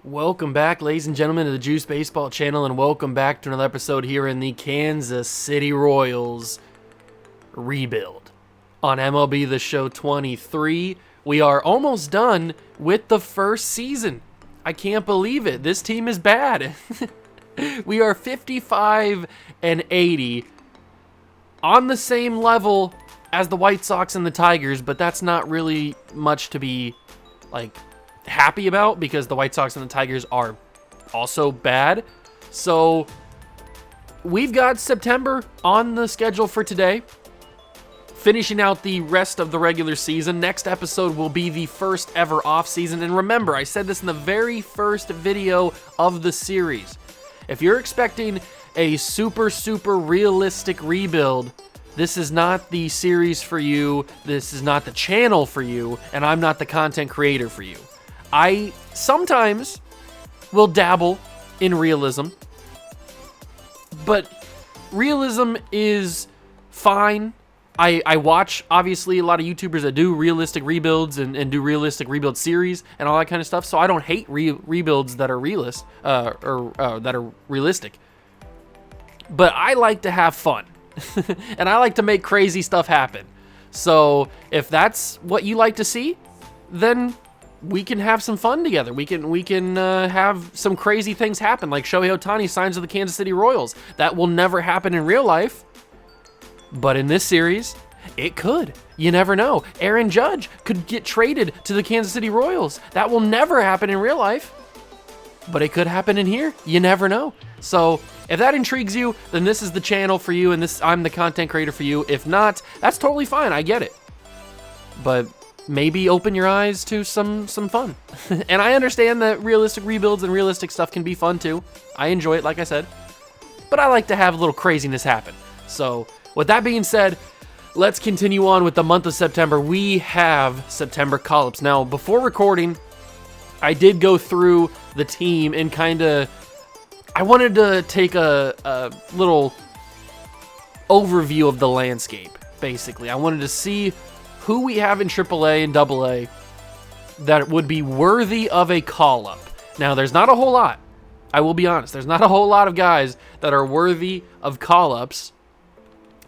Welcome back, ladies and gentlemen, to the Juice Baseball channel, and welcome back to another episode here in the Kansas City Royals rebuild. On MLB The Show 23, we are almost done with the first season. I can't believe it. This team is bad. We are 55 and 80, on the same level as the White Sox and the Tigers, but that's not really much to be, happy about because the White Sox and the Tigers are also bad. So we've got September on the schedule for today, finishing out the rest of the regular season. Next episode will be the first ever off season. And remember, I said this in the very first video of the series. If you're expecting a super realistic rebuild, this is not the series for you. This is not the channel for you, and I'm not the content creator for you. I sometimes will dabble in realism, but realism is fine. I watch, obviously, a lot of YouTubers that do realistic rebuilds and do realistic rebuild series and all that kind of stuff, so I don't hate rebuilds that are that are realistic. But I like to have fun, and I like to make crazy stuff happen. So if that's what you like to see, then we can have some fun together. We can have some crazy things happen, like Shohei Ohtani signs with the Kansas City Royals. That will never happen in real life, but in this series, it could. You never know. Aaron Judge could get traded to the Kansas City Royals. That will never happen in real life, but it could happen in here. You never know. So if that intrigues you, then this is the channel for you, and I'm the content creator for you. If not, that's totally fine. I get it. But maybe open your eyes to some fun. And I understand that realistic rebuilds and realistic stuff can be fun too. I enjoy it, like I said. But I like to have a little craziness happen. So with that being said, let's continue on with the month of September. We have September call-ups. Now, before recording, I did go through the team and I wanted to take a little overview of the landscape, basically. I wanted to see who we have in AAA and AA that would be worthy of a call-up. Now, there's not a whole lot. I will be honest. There's not a whole lot of guys that are worthy of call-ups.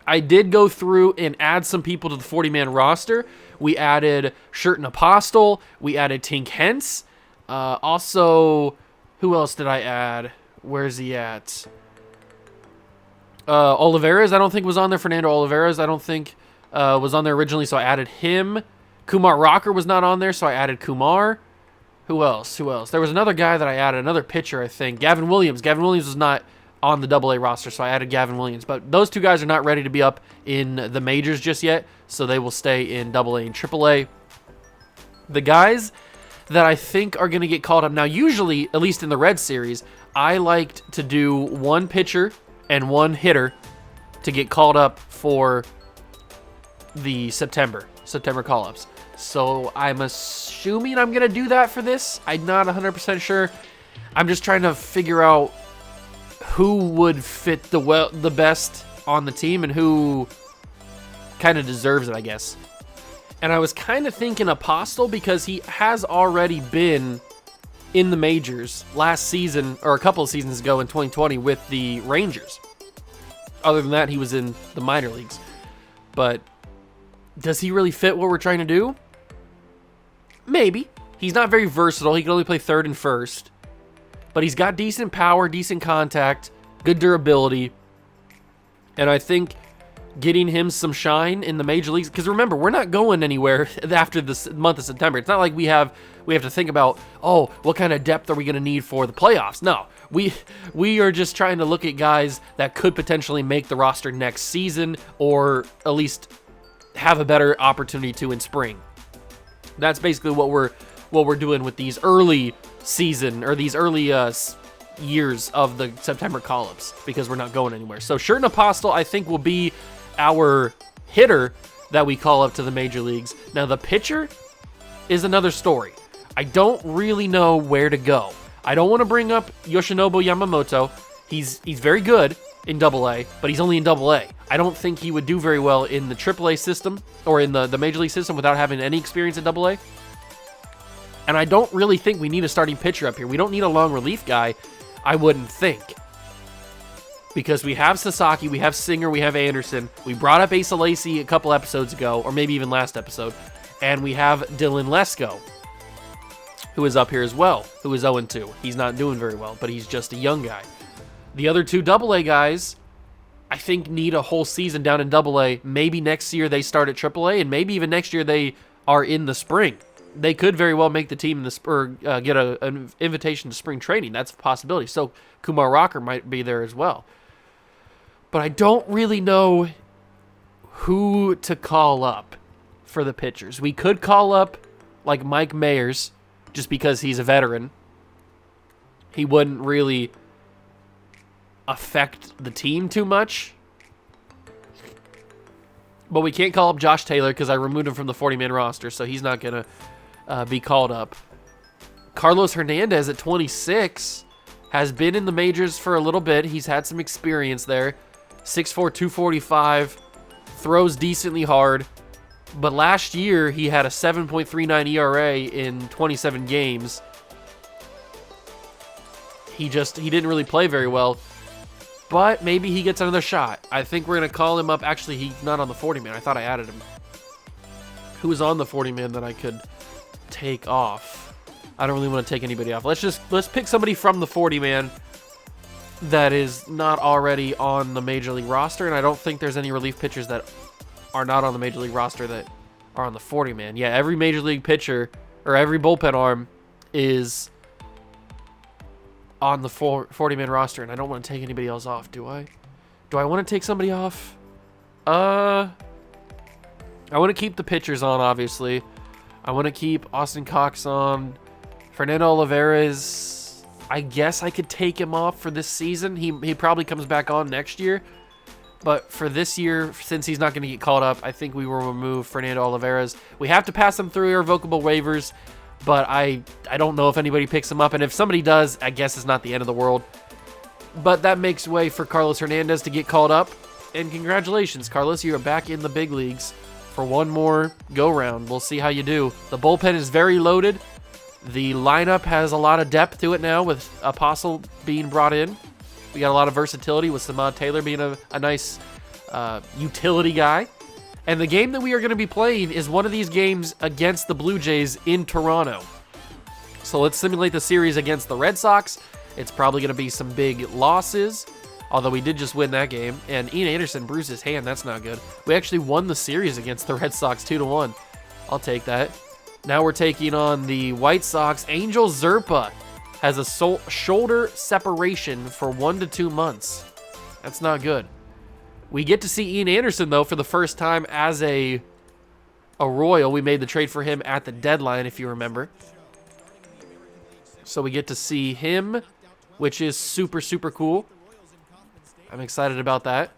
I did go through and add some people to the 40-man roster. We added Sherten Apostle. We added Tink Hence. Also, who else did I add? Where's he at? Olivares, I don't think was on there. Fernando Olivares, I don't think was on there originally, so I added him. Kumar Rocker was not on there, so I added Kumar. Who else? There was another guy that I added, another pitcher, I think. Gavin Williams. Gavin Williams was not on the AA roster, so I added Gavin Williams. But those two guys are not ready to be up in the majors just yet, so they will stay in AA and AAA. The guys that I think are going to get called up now, usually, at least in the Red Series, I liked to do one pitcher and one hitter to get called up for the September call-ups. So I'm assuming I'm going to do that for this. I'm not 100% sure. I'm just trying to figure out who would fit the best on the team and who kind of deserves it, I guess. And I was kind of thinking Apostle because he has already been in the majors last season, or a couple of seasons ago in 2020 with the Rangers. Other than that, he was in the minor leagues. But does he really fit what we're trying to do? Maybe. He's not very versatile. He can only play third and first. But he's got decent power, decent contact, good durability. And I think getting him some shine in the major leagues, because remember, we're not going anywhere after this month of September. It's not like we have to think about, oh, what kind of depth are we going to need for the playoffs? No, we are just trying to look at guys that could potentially make the roster next season, or at least have a better opportunity to in spring. That's basically what we're doing with these early season, or these early years of the September call-ups, because we're not going anywhere. So Sherten Apostle, I think, will be our hitter that we call up to the major leagues. Now, the pitcher is another story. I don't really know where to go. I don't want to bring up Yoshinobu Yamamoto. He's very good in AA, but he's only in AA. I don't think he would do very well in the AAA system, or in the major league system, without having any experience in AA. And I don't really think we need a starting pitcher up here. We don't need a long relief guy, I wouldn't think. Because we have Sasaki, we have Singer, we have Anderson. We brought up Asa Lacy a couple episodes ago, or maybe even last episode. And we have Dylan Lesko, who is up here as well, who is 0-2. He's not doing very well, but he's just a young guy. The other two AA guys, I think, need a whole season down in AA. Maybe next year they start at AAA, and maybe even next year they are in the spring. They could very well make the team in the get an invitation to spring training. That's a possibility. So Kumar Rocker might be there as well. But I don't really know who to call up for the pitchers. We could call up like Mike Mayers, just because he's a veteran. He wouldn't really affect the team too much. But we can't call up Josh Taylor because I removed him from the 40-man roster, so he's not going to be called up. Carlos Hernandez at 26 has been in the majors for a little bit. He's had some experience there. 6'4", 245, throws decently hard. But last year, he had a 7.39 ERA in 27 games. He didn't really play very well. But maybe he gets another shot. I think we're going to call him up. Actually, he's not on the 40-man. I thought I added him. Who was on the 40-man that I could take off? I don't really want to take anybody off. Let's pick somebody from the 40-man that is not already on the Major League roster, and I don't think there's any relief pitchers that are not on the Major League roster that are on the 40-man. Yeah, every Major League pitcher or every bullpen arm is on the 40-man roster, and I don't want to take anybody else off, do I? Do I want to take somebody off? I want to keep the pitchers on, obviously. I want to keep Austin Cox on. Fernando Olivares, I guess I could take him off for this season. He probably comes back on next year. But for this year, since he's not going to get called up, I think we will remove Fernando Olivares. We have to pass him through irrevocable waivers, but I don't know if anybody picks him up. And if somebody does, I guess it's not the end of the world. But that makes way for Carlos Hernandez to get called up. And congratulations, Carlos. You are back in the big leagues for one more go-round. We'll see how you do. The bullpen is very loaded. The lineup has a lot of depth to it now with Apostle being brought in. We got a lot of versatility with Samad Taylor being a nice utility guy. And the game that we are going to be playing is one of these games against the Blue Jays in Toronto. So let's simulate the series against the Red Sox. It's probably going to be some big losses, although we did just win that game. And Ian Anderson bruised his hand. That's not good. We actually won the series against the Red Sox 2-1. I'll take that. Now we're taking on the White Sox. Angel Zerpa has a shoulder separation for 1 to 2 months. That's not good. We get to see Ian Anderson, though, for the first time as a Royal. We made the trade for him at the deadline, if you remember. So we get to see him, which is super, super cool. I'm excited about that.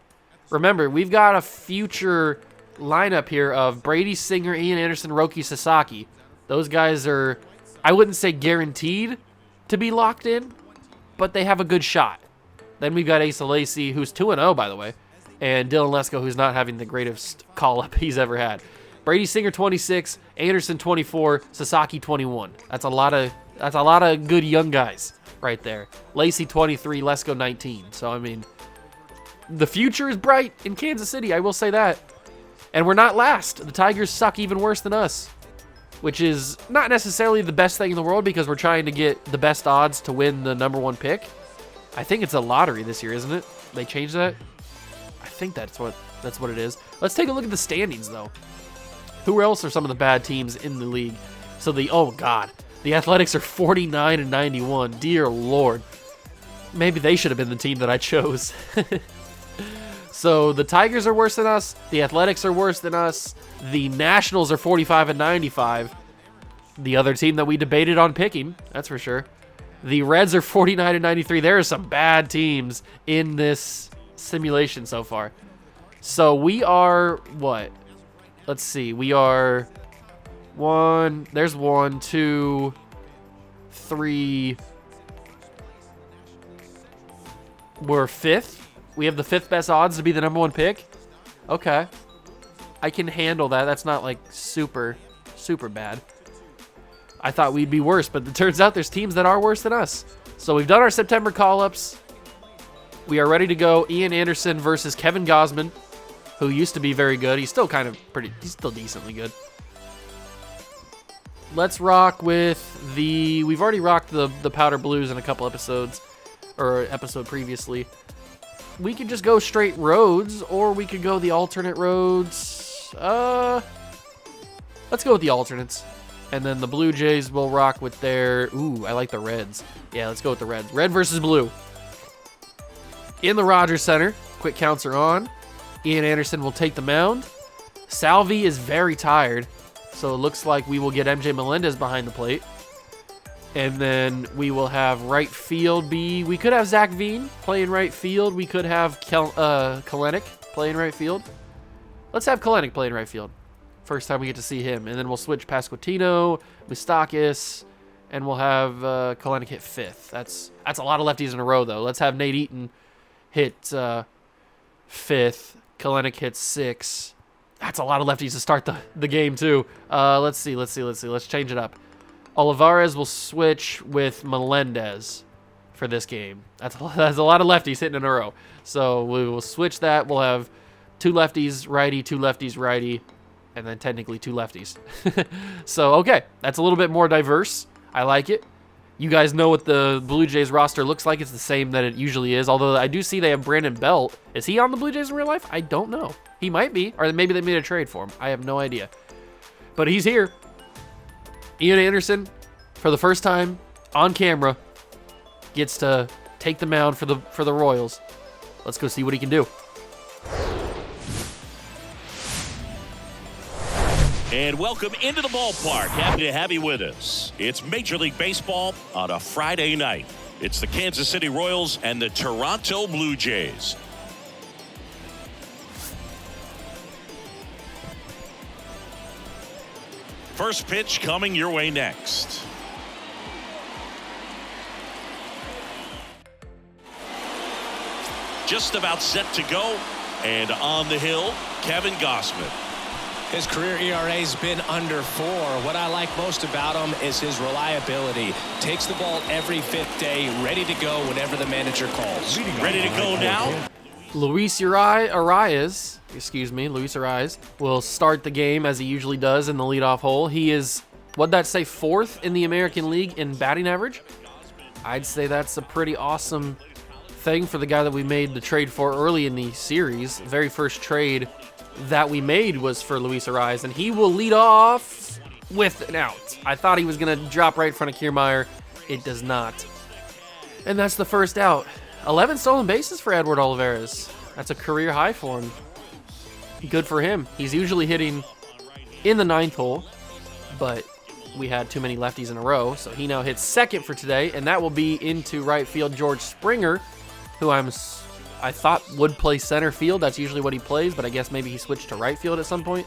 Remember, we've got a future lineup here of Brady Singer, Ian Anderson, Roki Sasaki. Those guys are, I wouldn't say guaranteed to be locked in, but they have a good shot. Then we've got Asa Lacy, who's 2-0, by the way, and Dylan Lesko, who's not having the greatest call-up he's ever had. Brady Singer, 26, Anderson, 24, Sasaki, 21. That's a lot of good young guys right there. Lacy, 23, Lesko, 19. So, I mean, the future is bright in Kansas City, I will say that. And we're not last. The Tigers suck even worse than us, which is not necessarily the best thing in the world because we're trying to get the best odds to win the #1 pick. I think it's a lottery this year, isn't it? They changed that? I think that's what it is. Let's take a look at the standings, though. Who else are some of the bad teams in the league? So oh God, the Athletics are 49 and 91. Dear Lord. Maybe they should have been the team that I chose. So the Tigers are worse than us. The Athletics are worse than us. The Nationals are 45 and 95. The other team that we debated on picking, that's for sure. The Reds are 49 and 93. There are some bad teams in this simulation so far. So we are what? Let's see. We are there's 1, 2, 3. We're 5th. We have the 5th best odds to be the #1 pick. Okay. I can handle that. That's not like super, super bad. I thought we'd be worse, but it turns out there's teams that are worse than us. So we've done our September call-ups. We are ready to go. Ian Anderson versus Kevin Gausman, who used to be very good. He's still he's still decently good. Let's rock with we've already rocked the Powder Blues in a couple episodes, or episode previously. We could just go straight roads, or we could go the alternate roads. Let's go with the alternates. And then the Blue Jays will rock with their... Ooh, I like the Reds. Yeah, let's go with the Reds. Red versus blue. In the Rogers Center, quick counts are on. Ian Anderson will take the mound. Salvi is very tired, so it looks like we will get MJ Melendez behind the plate. And then we will have right field be... We could have Zach Veen playing right field. We could have Kalenic playing right field. Let's have Kalenic playing right field. First time we get to see him. And then we'll switch Pasquantino, Moustakis, and we'll have Kalenic hit fifth. That's a lot of lefties in a row, though. Let's have Nate Eaton hit fifth. Kalenic hits sixth. That's a lot of lefties to start the game, too. Let's see. Let's change it up. Olivares will switch with Melendez for this game. That's a lot of lefties hitting in a row. So we will switch that. We'll have two lefties righty, and then technically two lefties. So, okay, that's a little bit more diverse. I like it. You guys know what the Blue Jays roster looks like. It's the same that it usually is, although I do see they have Brandon Belt. Is he on the Blue Jays in real life? I don't know. He might be, or maybe they made a trade for him. I have no idea. But he's here. Ian Anderson, for the first time on camera, gets to take the mound for the Royals. Let's go see what he can do. And welcome into the ballpark. Happy to have you with us. It's Major League Baseball on a Friday night. It's the Kansas City Royals and the Toronto Blue Jays. First pitch coming your way next. Just about set to go. And on the hill, Kevin Gausman. His career ERA's been under 4. What I like most about him is his reliability. Takes the ball every fifth day, ready to go whenever the manager calls. Ready to go now? Luis Arias will start the game as he usually does in the leadoff hole. He is, what'd that say, 4th in the American League in batting average? I'd say that's a pretty awesome thing for the guy that we made the trade for early in the series. Very first trade that we made was for Luis Arias, and he will lead off with an out. I thought he was going to drop right in front of Kiermaier. It does not. And that's the first out. 11 stolen bases for Edward Olivares. That's a career high for him. Good for him. He's usually hitting in the 9th hole, but we had too many lefties in a row, so he now hits second for today, and that will be into right field George Springer, who I thought would play center field. That's usually what he plays, but I guess maybe he switched to right field at some point.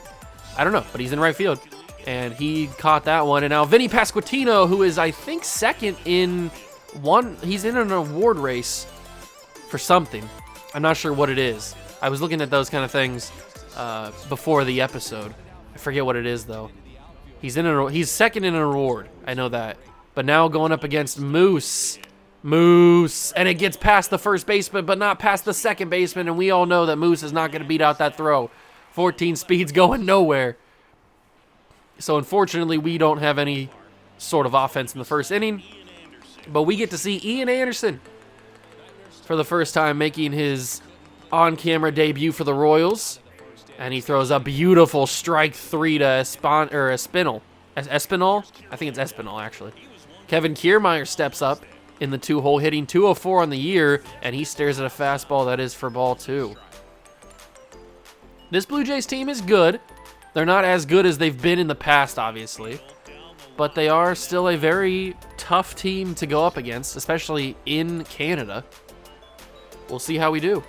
I don't know, but he's in right field, and he caught that one. And now Vinny Pasquantino, who is, I think, second in one. He's in an award race for something. I'm not sure what it is. I was looking at those kind of things before the episode. I forget what it is, though. He's second in an award. I know that. But now going up against Moose, and it gets past the first baseman, but not past the second baseman, and we all know that Moose is not going to beat out that throw. 14 speeds going nowhere. So unfortunately, we don't have any sort of offense in the first inning, but we get to see Ian Anderson for the first time making his on-camera debut for the Royals, and he throws a beautiful strike 3 to Espinal. Espinal? I think it's Espinal, actually. Kevin Kiermaier steps up in the 2-hole, hitting 204 on the year, and he stares at a fastball that is for ball 2. This Blue Jays team is good. They're not as good as they've been in the past, obviously, but they are still a very tough team to go up against, especially in Canada. We'll see how we do.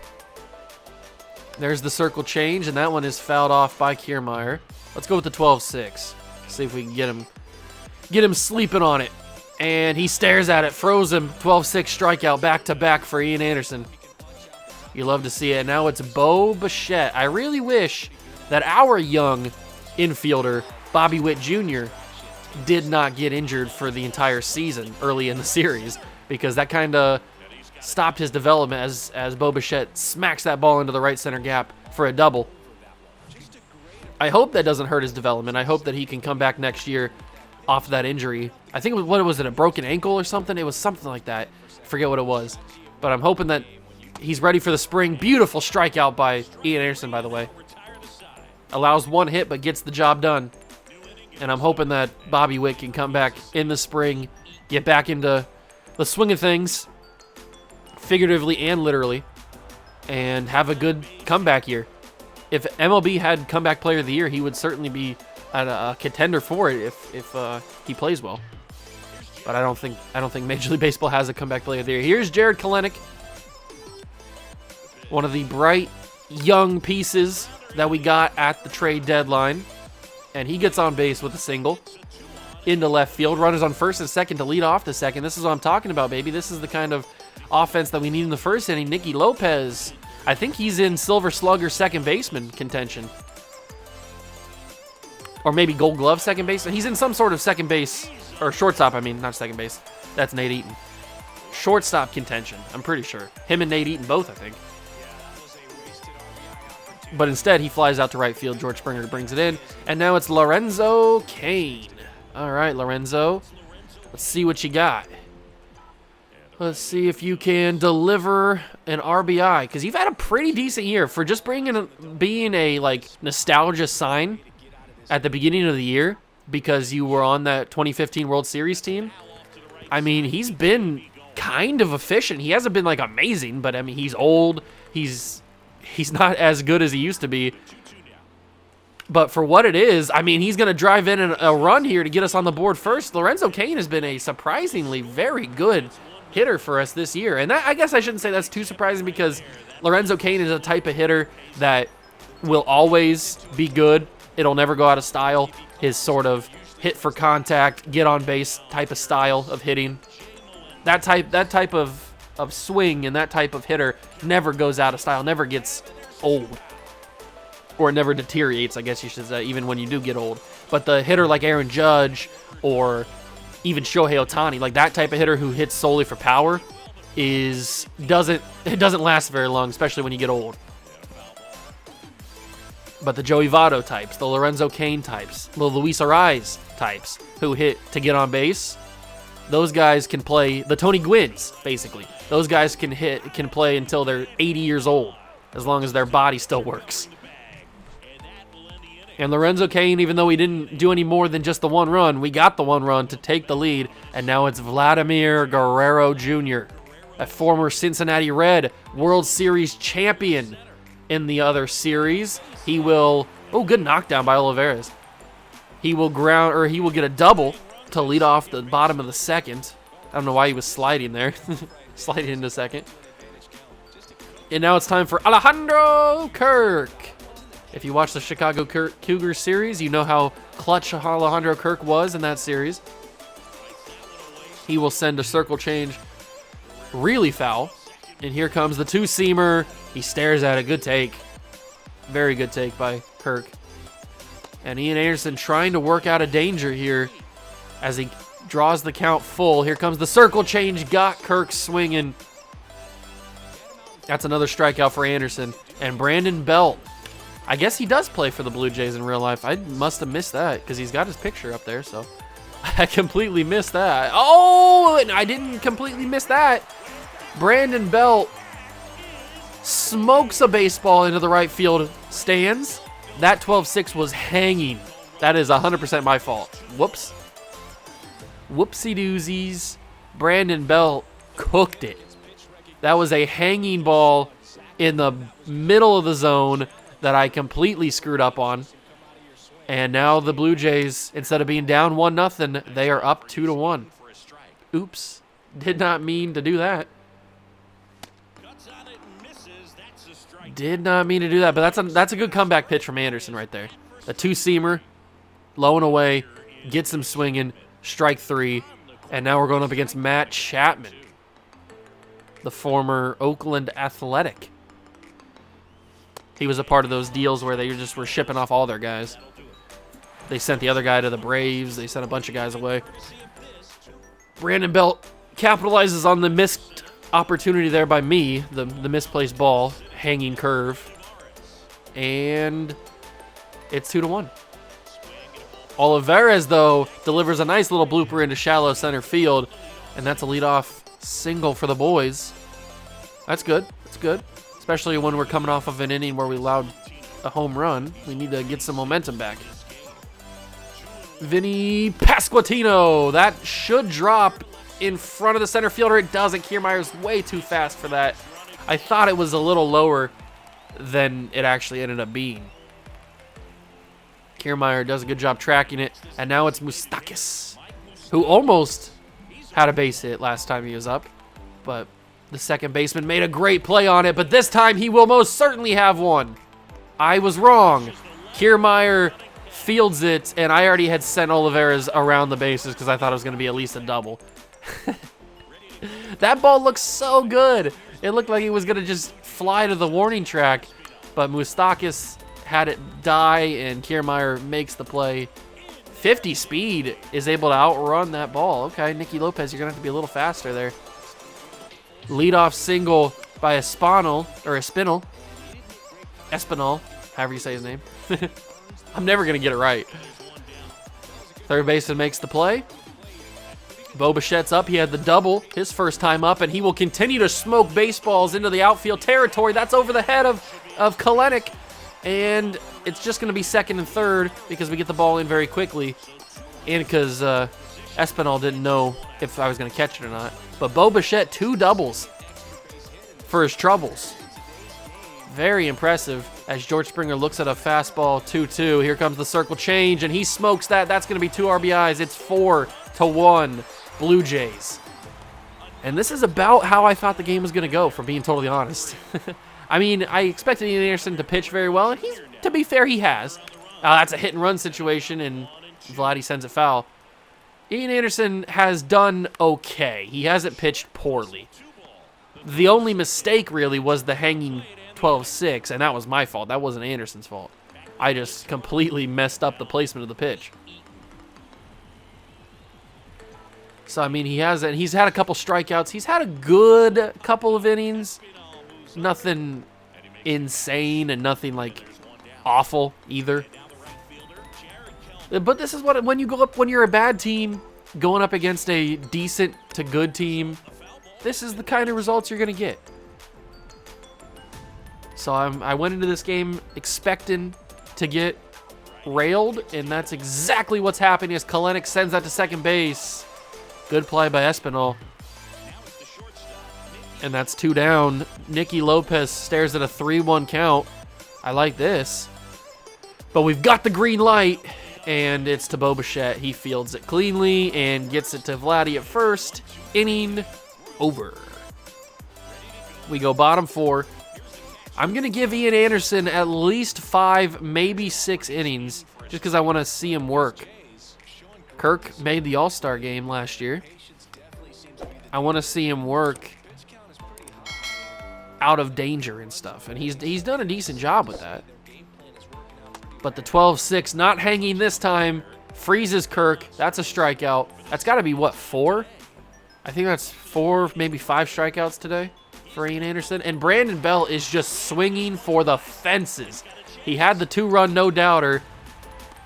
There's the circle change, and that one is fouled off by Kiermaier. Let's go with the 12-6. See if we can get him sleeping on it. And he stares at it, froze him. 12-6 strikeout back-to-back for Ian Anderson. You love to see it. Now it's Bo Bichette. I really wish that our young infielder, Bobby Witt Jr., did not get injured for the entire season early in the series, because that kind of stopped his development as Bo Bichette smacks that ball into the right center gap for a double. I hope that doesn't hurt his development. I hope that he can come back next year off that injury. I think what was it, a broken ankle or something? It was something like that. I forget what it was. But I'm hoping that he's ready for the spring. Beautiful strikeout by Ian Anderson, by the way. Allows one hit, but gets the job done. And I'm hoping that Bobby Witt can come back in the spring, get back into the swing of things, figuratively and literally, and have a good comeback year. If MLB had comeback player of the year, he would certainly be a contender for it if he plays well. But I don't think Major League Baseball has a comeback player of the year. Here's Jared Kelenic, one of the bright young pieces that we got at the trade deadline, and he gets on base with a single into left field. Runners on first and second to lead off the second. This is what I'm talking about, baby. This is the kind of offense that we need in the first inning. Nicky Lopez, I think he's in Silver Slugger second baseman contention. Or maybe Gold Glove second base. He's in some sort of second base, or shortstop, I mean, not second base. That's Nate Eaton. Shortstop contention, I'm pretty sure. Him and Nate Eaton both, I think. But instead, he flies out to right field. George Springer brings it in. And now it's Lorenzo Cain. All right, Lorenzo. Let's see what you got. Let's see if you can deliver an RBI, because you've had a pretty decent year for just being a like nostalgia sign at the beginning of the year because you were on that 2015 World Series team. I mean, he's been kind of efficient. He hasn't been like amazing, but I mean, he's old. He's not as good as he used to be. But for what it is, I mean, he's going to drive in a run here to get us on the board first. Lorenzo Cain has been a surprisingly very good hitter for us this year. And that, I guess I shouldn't say that's too surprising, because Lorenzo Cain is a type of hitter that will always be good. It'll never go out of style. His sort of hit for contact, get on base type of style of hitting. That type of swing and that type of hitter never goes out of style, never gets old. Or it never deteriorates, I guess you should say, even when you do get old. But the hitter like Aaron Judge or even Shohei Ohtani, like that type of hitter who hits solely for power, doesn't last very long, especially when you get old. But the Joey Votto types, the Lorenzo Cain types, the Luis Arraez types who hit to get on base, those guys can play. The Tony Gwynns, basically, those guys can play until they're 80 years old, as long as their body still works. And Lorenzo Cain, even though we didn't do any more than just the one run, we got the one run to take the lead, and now it's Vladimir Guerrero Jr., a former Cincinnati Red, World Series champion in the other series. He will, good knockdown by Olivares. He will get a double to lead off the bottom of the second. I don't know why he was sliding there, sliding into second. And now it's time for Alejandro Kirk. If you watch the Chicago Cougars series, you know how clutch Alejandro Kirk was in that series. He will send a circle change really foul. And here comes the two-seamer. He stares at it. Good take. Very good take by Kirk. And Ian Anderson trying to work out a danger here as he draws the count full. Here comes the circle change. Got Kirk swinging. That's another strikeout for Anderson. And Brandon Belt. I guess he does play for the Blue Jays in real life. I must have missed that because he's got his picture up there. So I completely missed that. Oh, and I didn't completely miss that. Brandon Belt smokes a baseball into the right field stands. That 12-6 was hanging. That is 100% my fault. Whoops. Whoopsie doozies. Brandon Belt cooked it. That was a hanging ball in the middle of the zone that I completely screwed up on. And now the Blue Jays, instead of being down 1-0, they are up 2-1. Oops. Did not mean to do that. Did not mean to do that, but that's a good comeback pitch from Anderson right there. A two-seamer, low and away, gets him swinging, strike three, and now we're going up against Matt Chapman, the former Oakland Athletic. He was a part of those deals where they just were shipping off all their guys. They sent the other guy to the Braves. They sent a bunch of guys away. Brandon Belt capitalizes on the missed opportunity there by me, the misplaced ball, hanging curve. And it's 2-1. Olivares, though, delivers a nice little blooper into shallow center field, and that's a leadoff single for the boys. That's good. That's good, especially when we're coming off of an inning where we allowed a home run. We need to get some momentum back. Vinny Pasquantino. That should drop in front of the center fielder. It doesn't. Kiermaier's way too fast for that. I thought it was a little lower than it actually ended up being. Kiermaier does a good job tracking it, and now it's Moustakas, who almost had a base hit last time he was up, but the second baseman made a great play on it, but this time he will most certainly have one. I was wrong. Kiermaier fields it, and I already had sent Olivares around the bases because I thought it was going to be at least a double. That ball looks so good. It looked like he was going to just fly to the warning track, but Moustakas had it die, and Kiermaier makes the play. 50 speed is able to outrun that ball. Okay, Nicky Lopez, you're going to have to be a little faster there. Leadoff single by Espinal, however you say his name. I'm never going to get it right. Third baseman makes the play. Bo Bichette's up. He had the double his first time up, and he will continue to smoke baseballs into the outfield territory. That's over the head of Kalenic, and it's just going to be second and third because we get the ball in very quickly, and because Espinal didn't know if I was going to catch it or not. But Bo Bichette, 2 doubles for his troubles. Very impressive as George Springer looks at a fastball 2-2. Here comes the circle change, and he smokes that. That's going to be 2 RBIs. It's 4-1 Blue Jays. And this is about how I thought the game was going to go, for being totally honest. I mean, I expected Ian Anderson to pitch very well, and to be fair, he has. That's a hit-and-run situation, and Vladdy sends it foul. Ian Anderson has done okay. He hasn't pitched poorly. The only mistake, really, was the hanging 12-6, and that was my fault. That wasn't Anderson's fault. I just completely messed up the placement of the pitch. So, I mean, he's had a couple strikeouts. He's had a good couple of innings. Nothing insane and nothing, like, awful either. But this is what, when you're a bad team going up against a decent to good team, this is the kind of results you're going to get. So I went into this game expecting to get railed, and that's exactly what's happening as Kalenic sends that to second base. Good play by Espinal. And that's 2 down. Nicky Lopez stares at a 3-1 count. I like this. But we've got the green light, and it's to Bo Bichette. He fields it cleanly and gets it to Vladdy at first. Inning over. We go bottom 4. I'm going to give Ian Anderson at least 5, maybe 6 innings, just because I want to see him work. Kirk made the All-Star game last year. I want to see him work out of danger and stuff, and he's done a decent job with that. But the 12-6 not hanging this time freezes Kirk. That's a strikeout. That's got to be, what, 4? I think that's 4, maybe 5 strikeouts today for Ian Anderson. And Brandon Belt is just swinging for the fences. He had the 2-run no-doubter.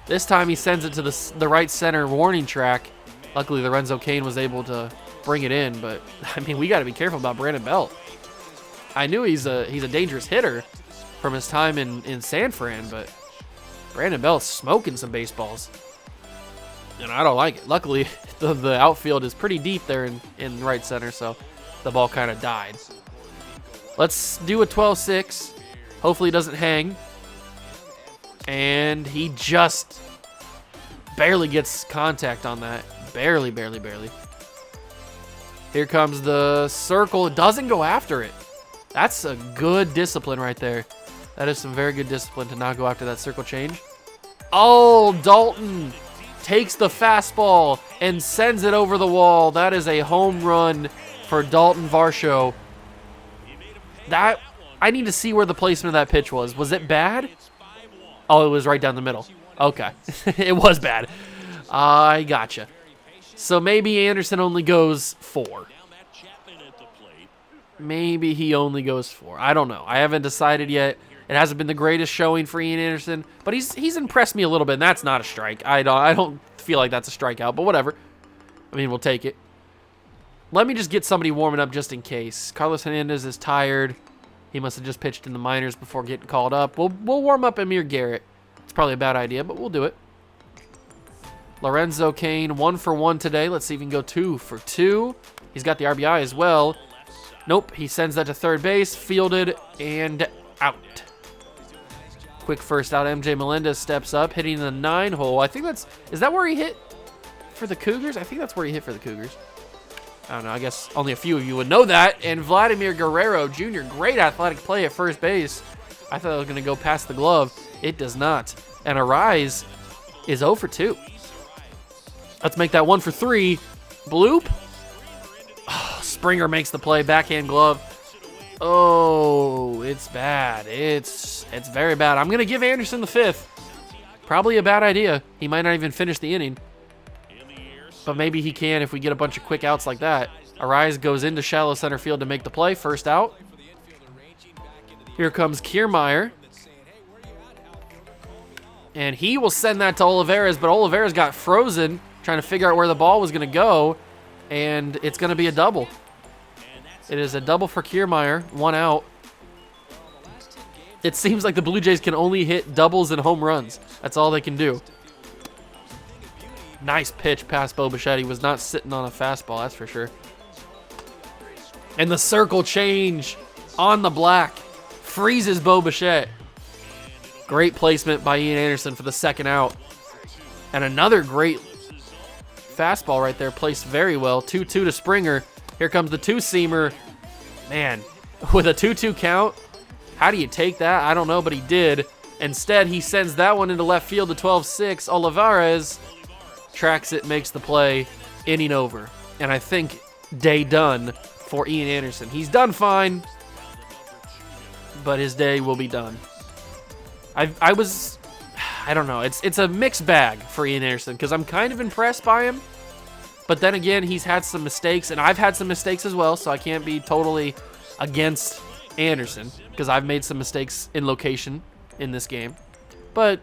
This time he sends it to the right center warning track. Luckily, Lorenzo Cain was able to bring it in, but, I mean, we got to be careful about Brandon Belt. I knew he's a dangerous hitter from his time in San Fran, but Brandon Belt's smoking some baseballs, and I don't like it. Luckily, the outfield is pretty deep there in right center, so the ball kind of died. Let's do a 12-6. Hopefully he doesn't hang. And he just barely gets contact on that. Barely. Here comes the circle. It doesn't go after it. That's a good discipline right there. That is some very good discipline to not go after that circle change. Oh, Dalton takes the fastball and sends it over the wall. That is a home run for Dalton Varsho. I need to see where the placement of that pitch was. Was it bad? Oh, it was right down the middle. Okay. It was bad. I gotcha. So maybe Anderson only goes 4. Maybe he only goes 4. I don't know. I haven't decided yet. It hasn't been the greatest showing for Ian Anderson, but he's impressed me a little bit, and that's not a strike. I don't feel like that's a strikeout, but whatever. I mean, we'll take it. Let me just get somebody warming up just in case. Carlos Hernandez is tired. He must have just pitched in the minors before getting called up. We'll warm up Amir Garrett. It's probably a bad idea, but we'll do it. Lorenzo Cain, 1 for 1 today. Let's see if he can go 2 for 2. He's got the RBI as well. Nope, he sends that to third base, fielded, and out. Quick first out, MJ Melendez steps up, hitting the 9-hole. I think is that where he hit for the Cougars? I think that's where he hit for the Cougars. I don't know, I guess only a few of you would know that. And Vladimir Guerrero Jr., great athletic play at first base. I thought it was going to go past the glove. It does not. And Arise is 0 for 2. Let's make that 1 for 3. Bloop. Oh, Springer makes the play, backhand glove. Oh, it's bad. It's very bad. I'm going to give Anderson the 5th. Probably a bad idea. He might not even finish the inning. But maybe he can if we get a bunch of quick outs like that. Arise goes into shallow center field to make the play. First out. Here comes Kiermaier. And he will send that to Olivares, but Olivares got frozen trying to figure out where the ball was going to go. And it's going to be a double. It is a double for Kiermaier, 1 out. It seems like the Blue Jays can only hit doubles and home runs. That's all they can do. Nice pitch past Bo Bichette. He was not sitting on a fastball, that's for sure. And the circle change on the black freezes Bo Bichette. Great placement by Ian Anderson for the second out. And another great fastball right there, placed very well. 2-2 to Springer. Here comes the 2-seamer. Man, with a 2-2 count, how do you take that? I don't know, but he did. Instead, he sends that one into left field to 12-6. Olivares tracks it, makes the play, inning over. And I think day done for Ian Anderson. He's done fine, but his day will be done. I don't know. It's a mixed bag for Ian Anderson because I'm kind of impressed by him. But then again, he's had some mistakes, and I've had some mistakes as well, so I can't be totally against Anderson because I've made some mistakes in location in this game. But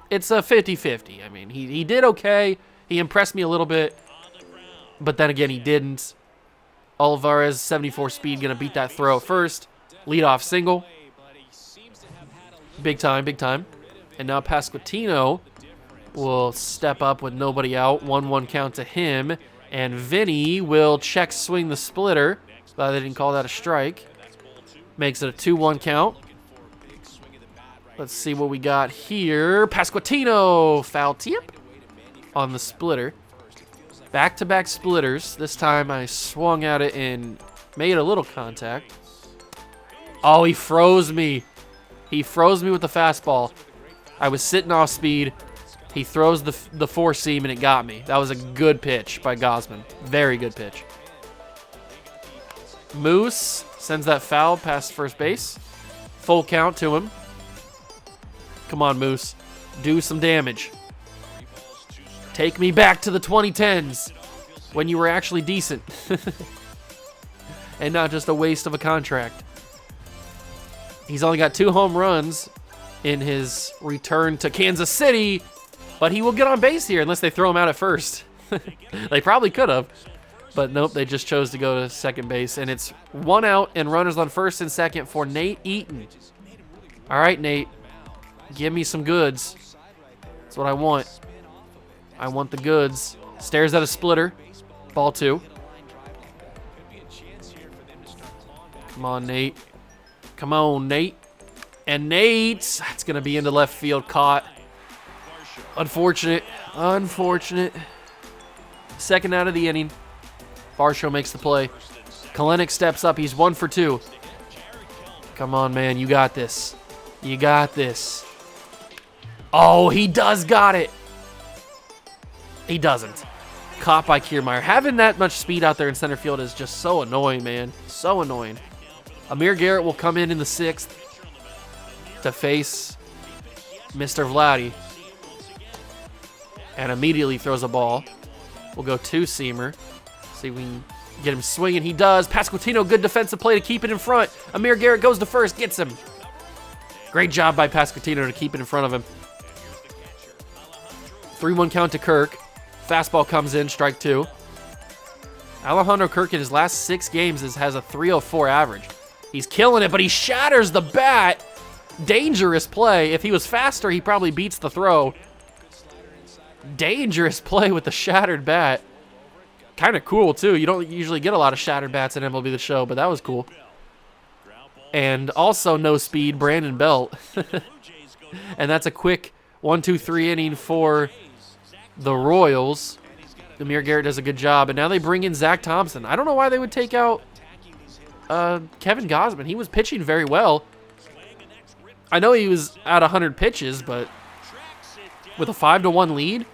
it's a 50-50. I mean, he did okay. He impressed me a little bit, but then again, he didn't. Olivares, 74 speed, going to beat that throw first. Leadoff single. Big time, big time. And now Pasquantino will step up with nobody out. 1-1 count to him. And Vinny will check swing the splitter. Glad they didn't call that a strike. Makes it a 2-1 count. Let's see what we got here. Pasquantino, foul tip on the splitter. Back-to-back splitters. This time I swung at it and made a little contact. Oh, he froze me. He froze me with the fastball. I was sitting off speed. He throws the 4-seam and it got me. That was a good pitch by Gosman. Very good pitch. Moose sends that foul past first base. Full count to him. Come on, Moose. Do some damage. Take me back to the 2010s when you were actually decent. And not just a waste of a contract. He's only got 2 home runs in his return to Kansas City, but he will get on base here unless they throw him out at first. They probably could have, but nope, they just chose to go to second base, and it's 1 out and runners on first and second for Nate Eaton. All right, Nate, give me some goods. That's what I want. I want the goods. Stares at a splitter. Ball 2. Come on, Nate. Come on, Nate. And Nate, it's going to be into left field, caught. Unfortunate. Unfortunate. Second out of the inning. Varsho makes the play. Kalenic steps up. He's 1 for 2. Come on, man. You got this. You got this. Oh, he does got it. He doesn't. Caught by Kiermaier. Having that much speed out there in center field is just so annoying, man. So annoying. Amir Garrett will come in the 6th to face Mr. Vladdy. and immediately throws a ball. We'll go two-seamer. See if we can get him swinging. He does. Pasquantino, good defensive play to keep it in front. Amir Garrett goes to first, gets him. Great job by Pasquantino to keep it in front of him. 3-1 count to Kirk. Fastball comes in, strike two. Alejandro Kirk in his last 6 games has a 304 average. He's killing it, but he shatters the bat. Dangerous play. If he was faster, he probably beats the throw. Dangerous play with the shattered bat. Kind of cool, too. You don't usually get a lot of shattered bats in MLB The Show, but that was cool. And also no speed, Brandon Belt. And that's a quick 1-2-3 inning for the Royals. Amir Garrett does a good job. And now they bring in Zach Thompson. I don't know why they would take out Kevin Gausman. He was pitching very well. I know he was at 100 pitches, but with a 5-1 lead,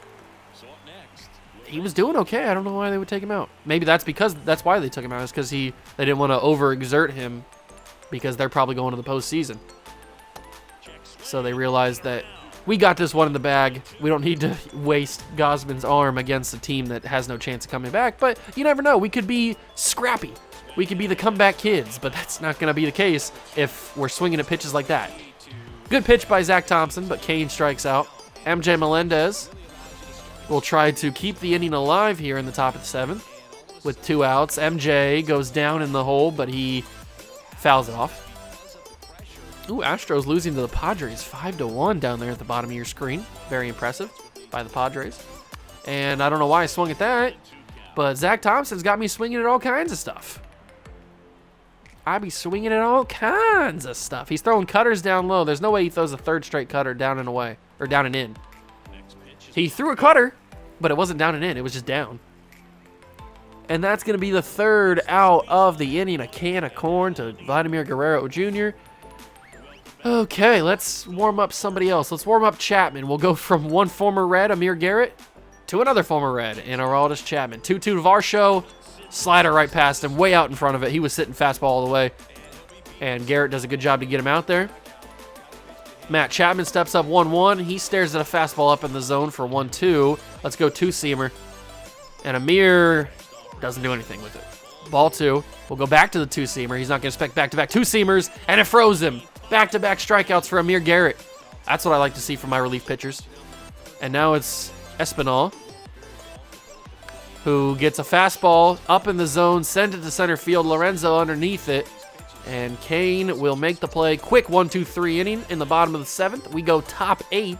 he was doing okay. I don't know why they would take him out. Maybe that's why they took him out, is because they didn't want to overexert him because they're probably going to the postseason. So they realized that we got this one in the bag. We don't need to waste Gausman's arm against a team that has no chance of coming back. But you never know. We could be scrappy. We could be the comeback kids, but that's not going to be the case if we're swinging at pitches like that. Good pitch by Zach Thompson, but Kane strikes out. MJ Melendez will try to keep the inning alive here in the top of the 7th with 2 outs. MJ goes down in the hole, but he fouls it off. Ooh, Astros losing to the Padres 5-1 down there at the bottom of your screen. Very impressive by the Padres. And I don't know why I swung at that, but Zach Thompson's got me swinging at all kinds of stuff. I be swinging at all kinds of stuff. He's throwing cutters down low. There's no way he throws a 3rd straight cutter down and away, or down and in. He threw a cutter, but it wasn't down and in. It was just down. And that's going to be the 3rd out of the inning. A can of corn to Vladimir Guerrero Jr. Okay, let's warm up somebody else. Let's warm up Chapman. We'll go from one former Red, Amir Garrett, to another former Red in Aroldis Chapman. 2-2 to Varsho. Slider right past him, way out in front of it. He was sitting fastball all the way. And Garrett does a good job to get him out there. Matt Chapman steps up 1-1. He stares at a fastball up in the zone for 1-2. Let's go two-seamer. And Amir doesn't do anything with it. Ball 2. We'll go back to the two-seamer. He's not going to expect back-to-back two-seamers, and it froze him. Back-to-back strikeouts for Amir Garrett. That's what I like to see from my relief pitchers. And now it's Espinal, who gets a fastball up in the zone, send it to center field. Lorenzo underneath it. And Kane will make the play. Quick 1-2-3 inning in the bottom of the 7th. We go top 8.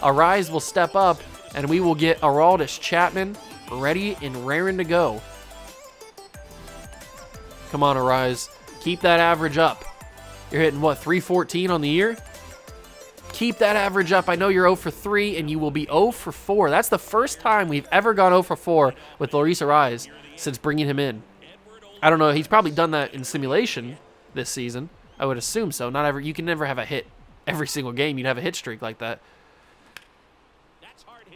Arise will step up, and we will get Aroldis Chapman ready and raring to go. Come on, Arise. Keep that average up. You're hitting, what, 314 on the year? Keep that average up. I know you're 0 for 3, and you will be 0 for 4. That's the first time we've ever gone 0 for 4 with Luis Arise since bringing him in. I don't know. He's probably done that in simulation this season. I would assume so. You can never have a hit every single game. You'd have a hit streak like that.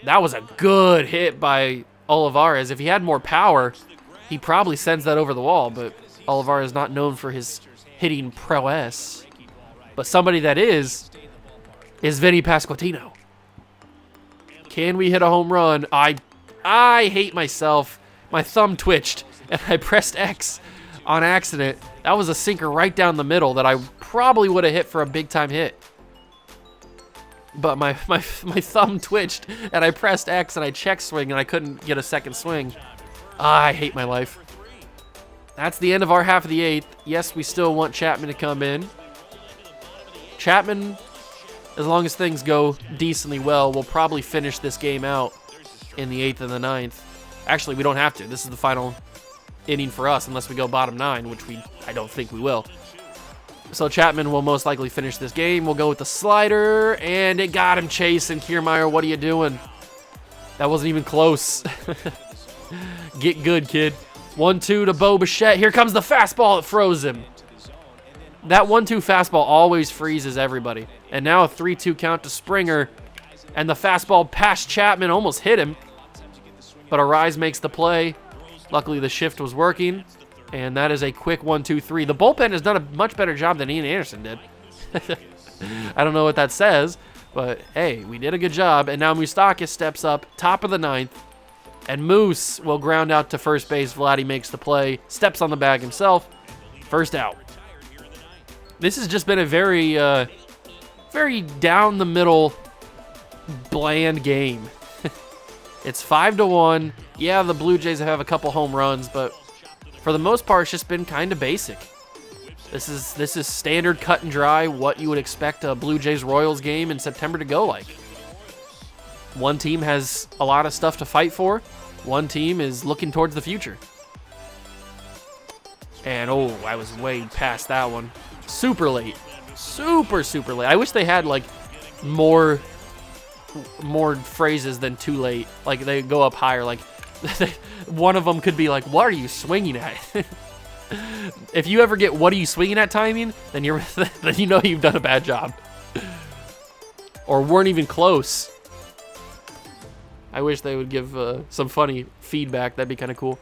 That was a good hit by Olivares. If he had more power, he probably sends that over the wall, but Olivares is not known for his hitting prowess. But somebody that is Vinny Pasquantino. Can we hit a home run? I hate myself. My thumb twitched, and I pressed X on accident. That was a sinker right down the middle that I probably would have hit for a big-time hit. But my thumb twitched, and I pressed X, and I check swing, and I couldn't get a second swing. I hate my life. That's the end of our half of the 8th. Yes, we still want Chapman to come in. Chapman, as long as things go decently well, we'll probably finish this game out in the 8th and the 9th. Actually, we don't have to. This is the final inning for us unless we go bottom 9, which I don't think we will. So Chapman will most likely finish this game. We'll go with the slider, and it got him chasing. Kiermaier, what are you doing? That wasn't even close. Get good, kid. 1-2 to Bo Bichette. Here comes the fastball. It froze him. That 1-2 fastball always freezes everybody. And now a 3-2 count to Springer. And the fastball past Chapman almost hit him. But Arise makes the play. Luckily, the shift was working. And that is a quick 1-2-3. The bullpen has done a much better job than Ian Anderson did. I don't know what that says. But, hey, we did a good job. And now Moustakas steps up, top of the 9th. And Moose will ground out to first base. Vladdy makes the play, steps on the bag himself. First out. This has just been a very, very down-the-middle, bland game. It's 5-1. Yeah, the Blue Jays have a couple home runs, but for the most part, it's just been kind of basic. This is standard cut and dry, what you would expect a Blue Jays-Royals game in September to go like. One team has a lot of stuff to fight for. One team is looking towards the future. And, oh, I was way past that one. Super late. Super, super late. I wish they had, like, more phrases than too late. Like, they go up higher. Like, one of them could be like, what are you swinging at? If you ever get what are you swinging at timing, then then you know you've done a bad job. Or weren't even close. I wish they would give some funny feedback. That'd be kind of cool.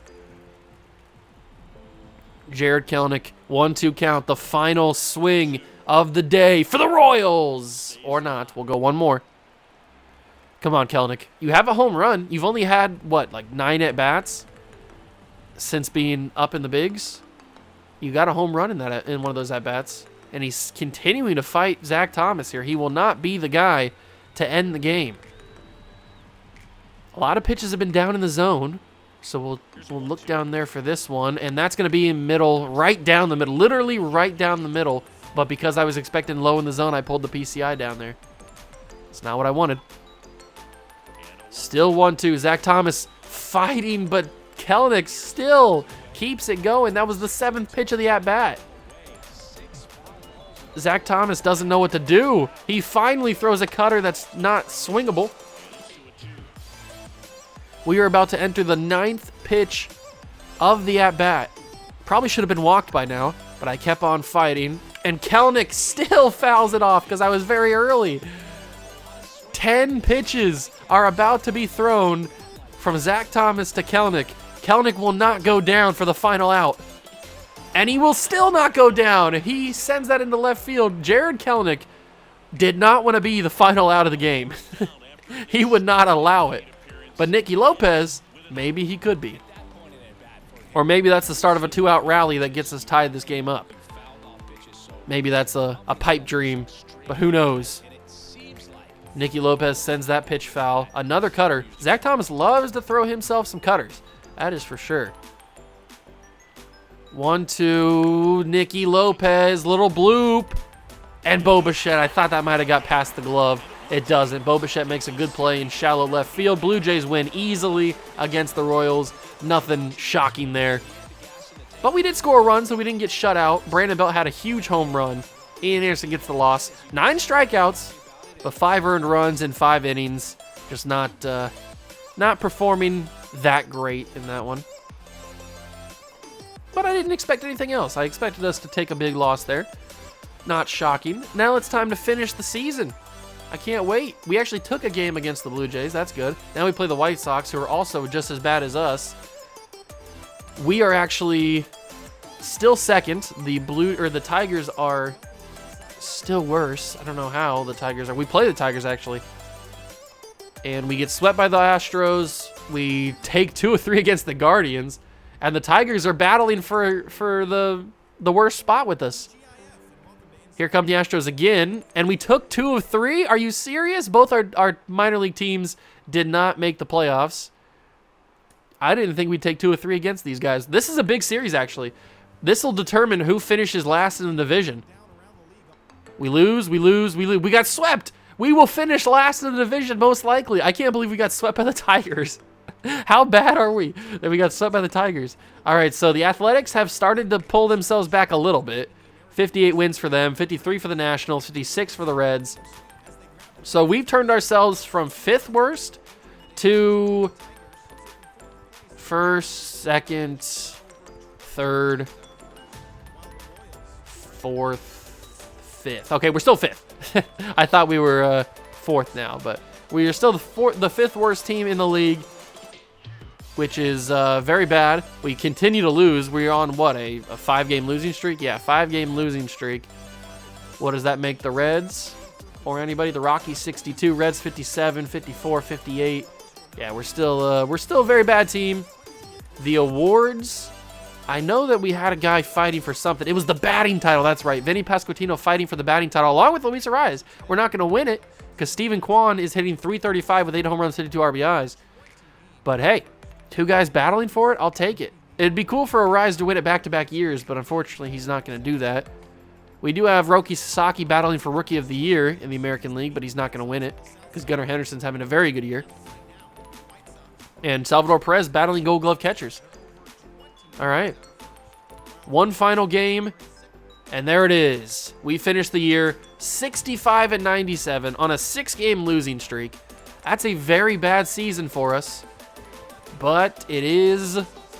Jared Kelenic, 1-2 count, the final swing of the day for the Royals. Or not. We'll go one more. Come on, Kelenic. You have a home run. You've only had, what, like 9 at-bats since being up in the bigs? You got a home run in one of those at-bats. And he's continuing to fight Zach Thomas here. He will not be the guy to end the game. A lot of pitches have been down in the zone. So we'll look down there for this one. And that's going to be in middle, right down the middle. Literally right down the middle. But because I was expecting low in the zone, I pulled the PCI down there. It's not what I wanted. Still 1-2. Zach Thomas fighting, but Kelenic still keeps it going. That was the 7th pitch of the at-bat. Zach Thomas doesn't know what to do. He finally throws a cutter that's not swingable. We are about to enter the 9th pitch of the at-bat. Probably should have been walked by now, but I kept on fighting. And Kelenic still fouls it off because I was very early. 10 pitches are about to be thrown from Zach Thomas to Kelenic. Kelenic will not go down for the final out. And he will still not go down. He sends that into left field. Jared Kelenic did not want to be the final out of the game. He would not allow it. But Nicky Lopez, maybe he could be. Or maybe that's the start of a 2-out rally that gets us tied this game up. Maybe that's a pipe dream, but who knows? Nicky Lopez sends that pitch foul. Another cutter. Zach Thomas loves to throw himself some cutters. That is for sure. 1-2. Nicky Lopez. Little bloop. And Bo Bichette. I thought that might have got past the glove. It doesn't. Bo Bichette makes a good play in shallow left field. Blue Jays win easily against the Royals. Nothing shocking there. But we did score a run, so we didn't get shut out. Brandon Belt had a huge home run. Ian Anderson gets the loss. 9 strikeouts, but 5 earned runs in 5 innings. Just not performing that great in that one. But I didn't expect anything else. I expected us to take a big loss there. Not shocking. Now it's time to finish the season. I can't wait. We actually took a game against the Blue Jays. That's good. Now we play the White Sox, who are also just as bad as us. We are actually still second. The Tigers are still worse. I don't know how the Tigers are. We play the Tigers, actually. And we get swept by the Astros. We take 2 of 3 against the Guardians. And the Tigers are battling for the worst spot with us. Here come the Astros again. And we took 2 of 3? Are you serious? Both our minor league teams did not make the playoffs. I didn't think we'd take 2 of 3 against these guys. This is a big series, actually. This will determine who finishes last in the division. We lose, we lose, we lose. We got swept. We will finish last in the division, most likely. I can't believe we got swept by the Tigers. How bad are we that we got swept by the Tigers? All right, so the Athletics have started to pull themselves back a little bit. 58 wins for them, 53 for the Nationals, 56 for the Reds. So we've turned ourselves from 5th worst to 1st, 2nd, 3rd, 4th, 5th. Okay, we're still 5th. I thought we were 4th now, but we are still the 5th worst team in the league, which is very bad. We continue to lose. We're on, what, a 5-game losing streak? Yeah, 5-game losing streak. What does that make the Reds? or anybody. The Rockies 62, Reds 57, 54, 58. Yeah, we're still a very bad team. The awards, I know that we had a guy fighting for something. It was the batting title. That's right. Vinny Pasquantino fighting for the batting title along with Luis Ariz. We're not going to win it because Steven Kwan is hitting .335 with 8 home runs, 52 RBIs. But hey, 2 guys battling for it. I'll take it. It'd be cool for Ariz to win it back-to-back years, but unfortunately, he's not going to do that. We do have Roki Sasaki battling for Rookie of the Year in the American League, but he's not going to win it because Gunnar Henderson's having a very good year. And Salvador Perez battling Gold Glove catchers. All right. One final game, and there it is. We finished the year 65-97 on a 6-game losing streak. That's a very bad season for us, but it is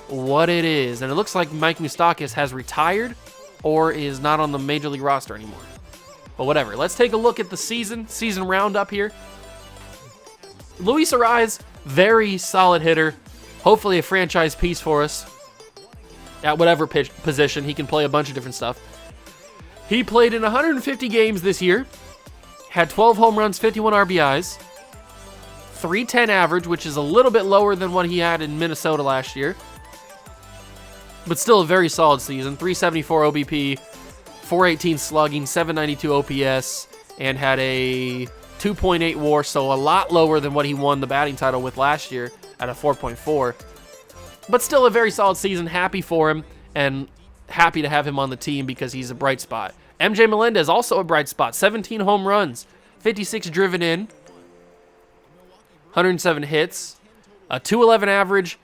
what it is. And it looks like Mike Moustakas has retired or is not on the Major League roster anymore. But whatever. Let's take a look at the season roundup here. Luis Ariz, very solid hitter. Hopefully a franchise piece for us. At whatever position, he can play a bunch of different stuff. He played in 150 games this year. Had 12 home runs, 51 RBIs. .310 average, which is a little bit lower than what he had in Minnesota last year. But still a very solid season. .374 OBP, .418 slugging, .792 OPS, and had a 2.8 WAR, so a lot lower than what he won the batting title with last year at a 4.4. But still a very solid season. Happy for him, and happy to have him on the team because he's a bright spot. MJ Melendez, also a bright spot. 17 home runs, 56 driven in, 107 hits, a .211 average.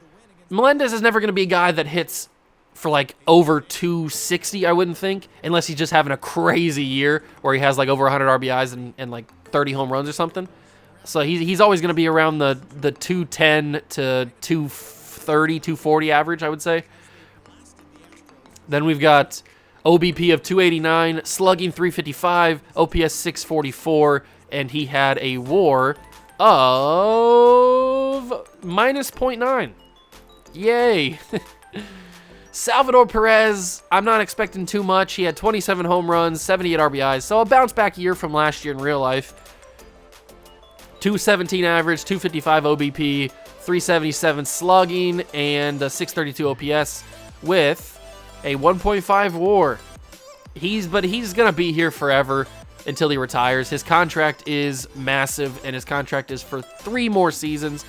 Melendez is never going to be a guy that hits for like over 260, I wouldn't think, unless he's just having a crazy year where he has like over 100 RBIs and like 30 home runs or something. So he's always going to be around the 210 to 230, 240 average, I would say. Then we've got OBP of 289, slugging 355, OPS 644, and he had a WAR of minus .9. Yay. Salvador Perez, I'm not expecting too much. He had 27 home runs, 78 RBIs, so a bounce back year from last year in real life. 217 average, 255 OBP, 377 slugging, and a 632 OPS with a 1.5 WAR. He's going to be here forever until he retires. His contract is massive, and his contract is for 3 more seasons.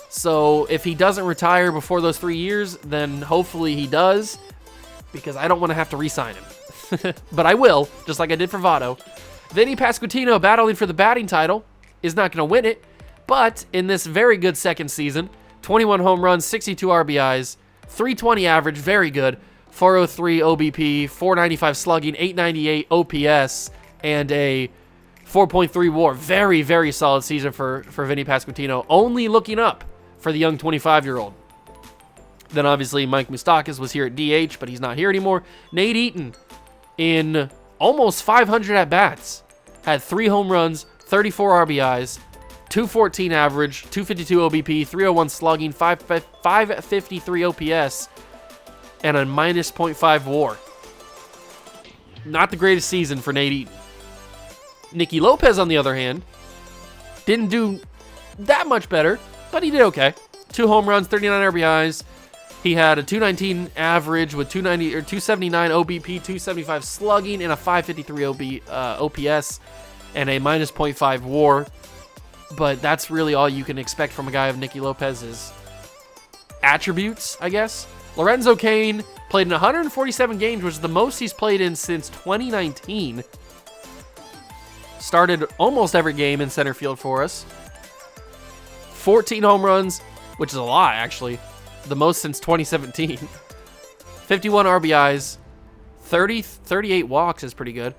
So if he doesn't retire before those 3 years, then hopefully he does, because I don't want to have to re-sign him. But I will, just like I did for Votto. Vinny Pasquantino, battling for the batting title, is not going to win it, but in this very good second season, 21 home runs, 62 RBIs, 320 average, very good, 403 OBP, 495 slugging, 898 OPS, and a 4.3 WAR. Very, very solid season for Vinny Pasquantino. Only looking up for the young 25-year-old. Then obviously Mike Moustakas was here at DH, but he's not here anymore. Nate Eaton, in almost 500 at-bats, had 3 home runs, 34 RBIs, 214 average, 252 OBP, 301 slugging, 553 OPS, and a minus .5 WAR. Not the greatest season for Nate Eaton. Nicky Lopez, on the other hand, didn't do that much better, but he did okay. 2 home runs, 39 RBIs. He had a 219 average with 279 OBP, 275 slugging, and a 553 OPS, and a minus .5 WAR. But that's really all you can expect from a guy of Nicky Lopez's attributes, I guess. Lorenzo Cain played in 147 games, which is the most he's played in since 2019. Started almost every game in center field for us. 14 home runs, which is a lot, actually. The most since 2017. 51 RBIs. 38 walks is pretty good.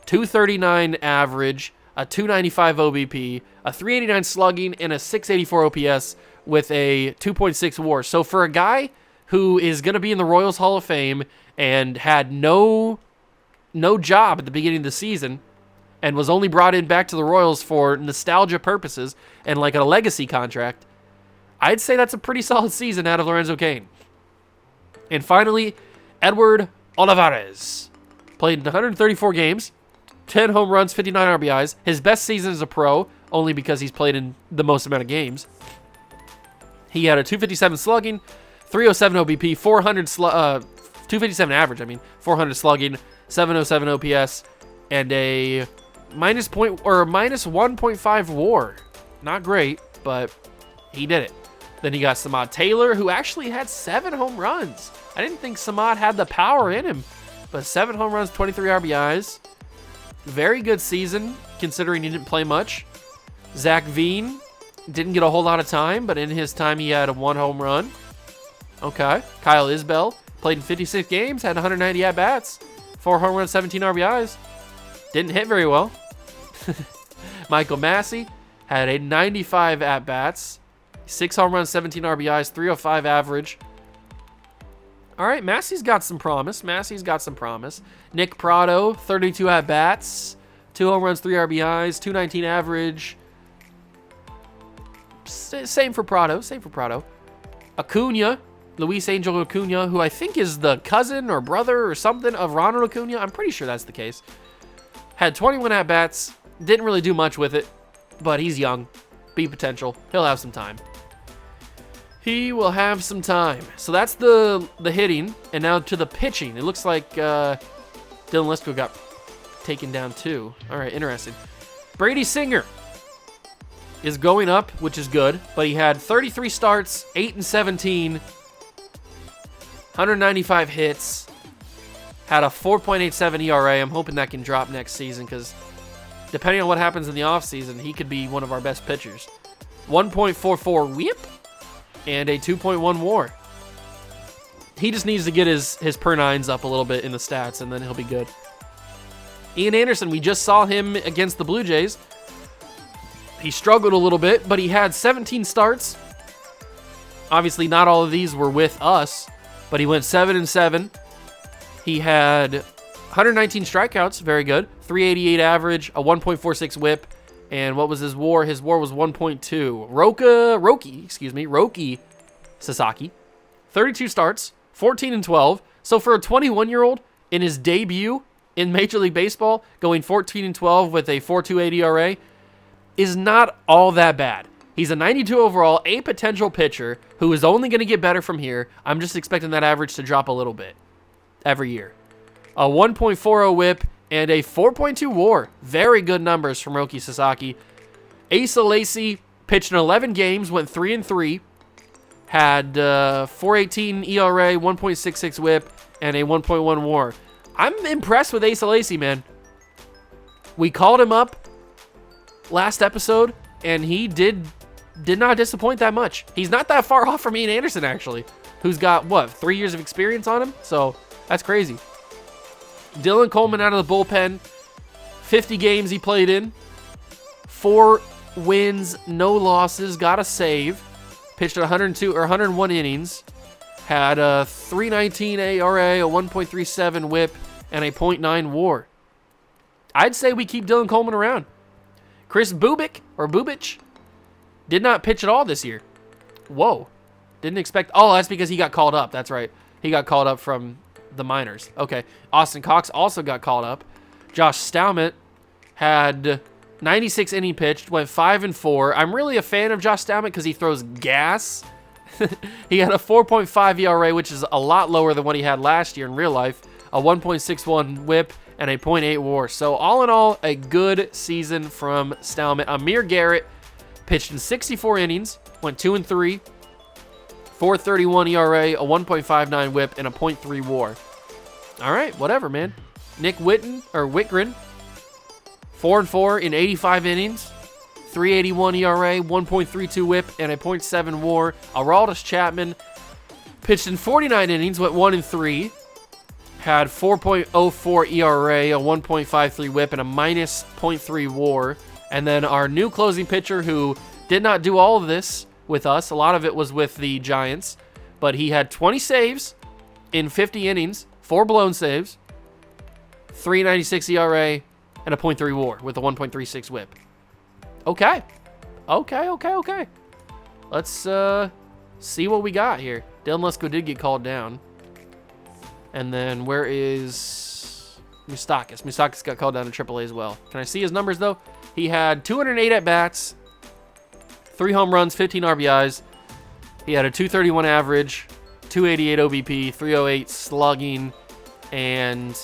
239 average. A 295 OBP. A 389 slugging. And a 684 OPS with a 2.6 WAR. So for a guy who is going to be in the Royals Hall of Fame and had no job at the beginning of the season, and was only brought in back to the Royals for nostalgia purposes and like a legacy contract, I'd say that's a pretty solid season out of Lorenzo Cain. And finally, Edward Olivares played in 134 games, 10 home runs, 59 RBIs. His best season as a pro, only because he's played in the most amount of games. He had a 257 slugging, 307 OBP, 257 average, 400 slugging, 707 OPS, and a minus 1.5 WAR. Not great, but he did it. Then you got Samad Taylor, who actually had 7 home runs. I didn't think Samad had the power in him, but 7 home runs, 23 RBIs. Very good season, considering he didn't play much. Zach Veen didn't get a whole lot of time, but in his time, he had a 1 home run. Okay. Kyle Isbell played in 56 games, had 190 at-bats, 4 home runs, 17 RBIs. Didn't hit very well. Michael Massey had a 95 at-bats, 6 home runs, 17 RBIs, 305 average. All right, Massey's got some promise. Nick Prado, 32 at-bats, 2 home runs, 3 RBIs, 219 average. Same for Prado. Acuna, Luis Angel Acuna, who I think is the cousin or brother or something of Ronald Acuna. I'm pretty sure that's the case. Had 21 at-bats. Didn't really do much with it, but he's young. B potential. He'll have some time. He will have some time. So that's the hitting, and now to the pitching. It looks like Dylan Lesko got taken down too. All right, interesting. Brady Singer is going up, which is good, but he had 33 starts, 8-17, 195 hits, had a 4.87 ERA. I'm hoping that can drop next season because depending on what happens in the offseason, he could be one of our best pitchers. 1.44 whip and a 2.1 WAR. He just needs to get his per nines up a little bit in the stats, and then he'll be good. Ian Anderson, we just saw him against the Blue Jays. He struggled a little bit, but he had 17 starts. Obviously, not all of these were with us, but he went 7-7. He had 119 strikeouts, very good. 388 average, a 1.46 whip, and what was his WAR? His WAR was 1.2. Roki Sasaki, 32 starts, 14-12. So for a 21-year-old in his debut in Major League Baseball, going 14-12 with a 4.28 ERA, is not all that bad. He's a 92 overall, a potential pitcher who is only going to get better from here. I'm just expecting that average to drop a little bit every year. A 1.40 whip and a 4.2 WAR. Very good numbers from Roki Sasaki. Asa Lacy pitched in 11 games, went 3-3, had 4.18 ERA, 1.66 whip, and a 1.1 WAR. I'm impressed with Asa Lacy, man. We called him up last episode, and he did not disappoint that much. He's not that far off from Ian Anderson, actually, who's got, 3 years of experience on him? So that's crazy. Dylan Coleman out of the bullpen. 50 games he played in. 4 wins, no losses, got a save. Pitched at 101 innings. Had a 3.19 ERA, a 1.37 whip, and a 0.9 WAR. I'd say we keep Dylan Coleman around. Chris Bubich did not pitch at all this year. Whoa. Didn't expect. Oh, that's because he got called up. That's right. He got called up from the minors. Okay. Austin Cox also got called up. Josh Stalmont had 96 inning pitched, went 5-4. I'm really a fan of Josh Stalmont because he throws gas. He had a 4.5 ERA, which is a lot lower than what he had last year in real life. A 1.61 whip and a 0.8 WAR. So all in all, a good season from Stalmont. Amir Garrett pitched in 64 innings, went 2-3, 4.31 ERA, a 1.59 whip, and a 0.3 WAR. All right, whatever, man. Nick Whitgren, 4-4 in 85 innings, 3.81 ERA, 1.32 whip, and a 0.7 WAR. Aroldis Chapman pitched in 49 innings, went 1-3, had 4.04 ERA, a 1.53 whip, and a minus 0.3 WAR. And then our new closing pitcher, who did not do all of this with us, a lot of it was with the Giants, but he had 20 saves in 50 innings, 4 blown saves, 3.96 ERA, and a 0.3 WAR with a 1.36 whip. Okay. Let's see what we got here. Dylan Lesko did get called down. And then where is Moustakas got called down to AAA as well. Can I see his numbers, though? He had 208 at-bats, 3 home runs, 15 RBIs. He had a 231 average, 288 OBP, 308 slugging, and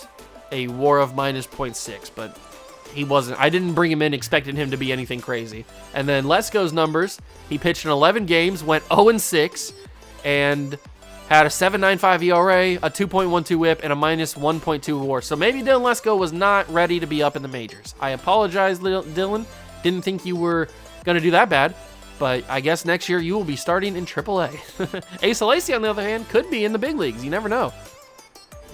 a WAR of -0.6, but he wasn't. I didn't bring him in expecting him to be anything crazy. And then Lesko's numbers, he pitched in 11 games, went 0-6, and had a 7.95 ERA, a 2.12 WHIP, and a -1.2 WAR. So maybe Dylan Lesko was not ready to be up in the majors. I apologize, Dylan. Didn't think you were going to do that bad. But I guess next year you will be starting in AAA. Ace Lacy, on the other hand, could be in the big leagues. You never know.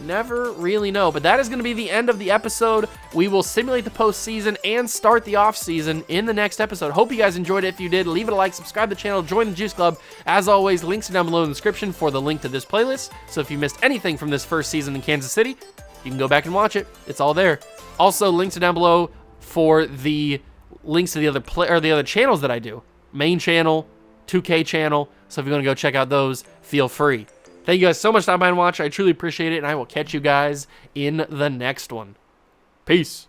Never really know. But that is going to be the end of the episode. We will simulate the postseason and start the offseason in the next episode. Hope you guys enjoyed it. If you did, leave it a like, subscribe to the channel, join the Juice Club. As always, links are down below in the description for the link to this playlist. So if you missed anything from this first season in Kansas City, you can go back and watch it. It's all there. Also, links are down below for the links to the other channels that I do. Main channel, 2K channel. So if you're going to go check out those, feel free. Thank you guys so much for stopping by and watching. I truly appreciate it, and I will catch you guys in the next one. Peace.